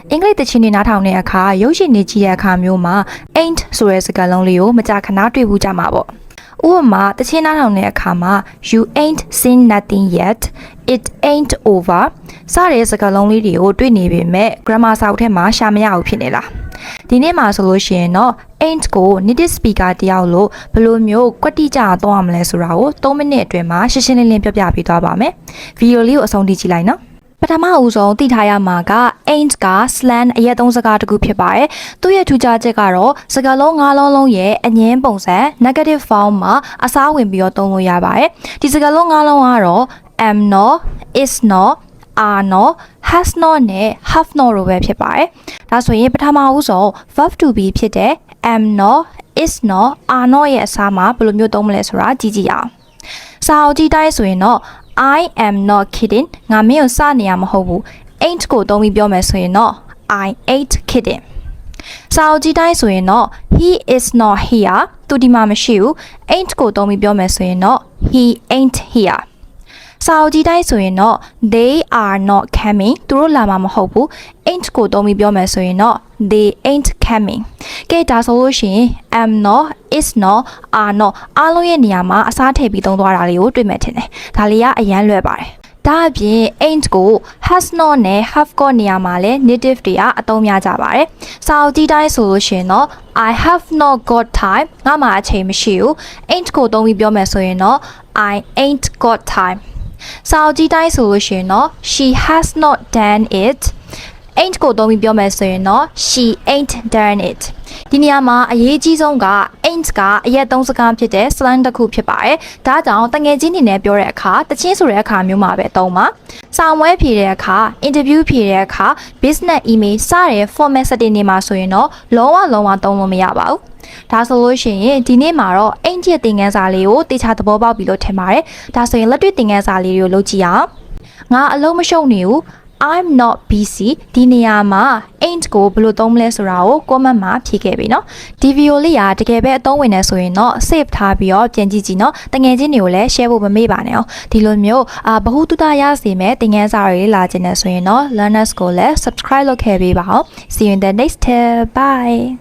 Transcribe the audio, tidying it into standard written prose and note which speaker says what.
Speaker 1: အင်္ဂလိပ်သချင်းတွေနားထောင်တဲ့အခါရုပ်ရှင်တွေကြည့်တဲ့အခါမျိုးမှာ ain't ဆိုတဲ့စကားလုံးလေးကိုမကြာခဏတွေ့ဘူးကြမှာပေါ့ဥပမာတချင်းနားထောင်တဲ့အခါမှာ you ain't seen nothing yet it ain't over စတဲ့စကားလုံးလေးတွေကိုတွေ့နေပေမဲ့ grammar စာအုပ်ထဲမှာရှာမရဘူးဖြစ်နေလားဒီနေ့မှာဆိုလို့ရှိရင်တော့ ain't ကို native speaker တယောက်လို့ဘယ်လိုမျိုးကွက်တိကျသွားရမလဲဆိုတာကို3မိနစ်အတွင်းမှာရှင်းရှင်းလင်းလင်းပြောပြပေးသွားပါမယ်ဗီဒီယိုလေးကိုအဆုံးထိကြည့်လိုက်နော်ပထမဦးဆုံးသိထားရမှာက ain't က slang အရက်သုံးစကားတစ်ခုဖြစ်ပါတယ်။သူ့ရဲ့ထူးခြားချက်ကတော့စကားလုံး၅လုံးလုံးရဲ့အငင်းပုံစံ negative form မှာအစားဝင်ပြီးတော့သုံးလို့ရပါတယ်။ဒီစကားလုံး၅လုံးကတော့ am not is not are not has not နဲ့ have not တို့ပဲဖြစ်ပါတယ်။ဒါဆိုရင်ပထမဦးဆုံး verb to be ဖြစ်တဲ့ am not is not are not ရဲ့အစားမှာဘယ်လိုမျိုးသုံးမလဲဆိုတာကြည့်ကြည့်အောင်။စာအုပ်ကြည့်တိုင်းဆိုရင်တော့I am not kidding ငါမင်းကိုစနေရမဟုတ်ဘူး ain't ကိုသုံးပြီးပြောမယ်ဆိုရင်တော့ I ain't kidding စာအုပ်ကြည့်တိုင်းဆိုရင်တော့ he is not here သူဒီမှာမရှိဘူး ain't ကိုသုံးပြီးပြောမယ်ဆိုရင်တော့ he ain't here စာအုပ်ကြည့်တိုင်းဆိုရင်တော့ they are not coming သူတို့လာမှာမဟုတ်ဘူး ain't ကိုသုံးပြီးပြောမယ်ဆိုရင်တော့ they ain't coming ကဲဒါဆိုလို့ရှိရင် am not is not are not အားလုံးရဲ့နေရာမှာအစားထည့်ပြီးသုံးသွားတာလေးကိုတွေ့မယ်ထင်တယ်ဒါလေးကအရန်လွယ်ပါတယ်ဒါအပြင် ain't ကို has not နဲ့ have got နေရာမှာလဲ native တွေကအသုံးများကြပါတယ်စာအုပ်ကြည့်တိုင်းဆိုလို့ရှိရင်တော့ I have not got time ငါမှအချိန်မရှိဘူး ain't ကိုသုံးပြီးပြောမယ်ဆိုရင်တော့ I ain't got timeစာအုပ်ကြည့်တိုင်းဆိုလို့ရှိရင်တော့ she has not done it ain't ကိုသုံးပြီးပြောမယ်ဆိုရင်တော့ she ain't done it ဒီနေရာမှာအရေးကြီးဆုံးက ain't ကအရက်သုံးစကားဖြစ်တဲ့ slang တစ်ခုဖြစ်ပါတယ်ဒါကြောင့်တငယ်ချင်းတွေနဲ့ပြောတဲ့အခါတချင်းဆိုတဲ့အခါမျိုးမှာပဲသုံးပါစာမွဲဖြေတဲ့အခါ interview ဖြေတဲ့အခါ business email စတဲ့ format setting တွေမှာဆိုရင်တော့လုံးဝသုံးလို့မရပါဘူးဒါဆိုလို့ရှိရင်ဒီနေ့မှာတော့အိမ်ကျသင်ခန်းစာလေးကိုတေချာသဘောပေါက်ပြီလို့ထင်ပါတယ်ဒါဆိုရင်လက်တွေ့သင်ခန်းစာလေးတွေကိုလုပ်ကြည့်အောင်ငါအလုံးမရှုံနေဘူး I'm not busy ဒီနေရာမှာ ain't ကိုဘယ်လိုသုံးမလဲဆိုတာကို comment မှာဖြေခဲ့ပြီเนาะဒီဗီဒီယိုလေးကတကယ်ပဲအသုံးဝင်နေဆိုရင်တော့ save ထားပြီးတော့ပြန်ကြည့်ကြည့်เนาะတငယ်ချင်းတွေကိုလည်း share ဖို့မမေ့ပါနဲ့အောင်ဒီလိုမျိုးဘဟုတုတရစေမဲ့သင်ခန်းစာတွေလာခြင်းနဲ့ဆိုရင်တော့ learners ကိုလည်း subscribe လုပ်ခဲ့ပေးပါအောင် see you in the next tip bye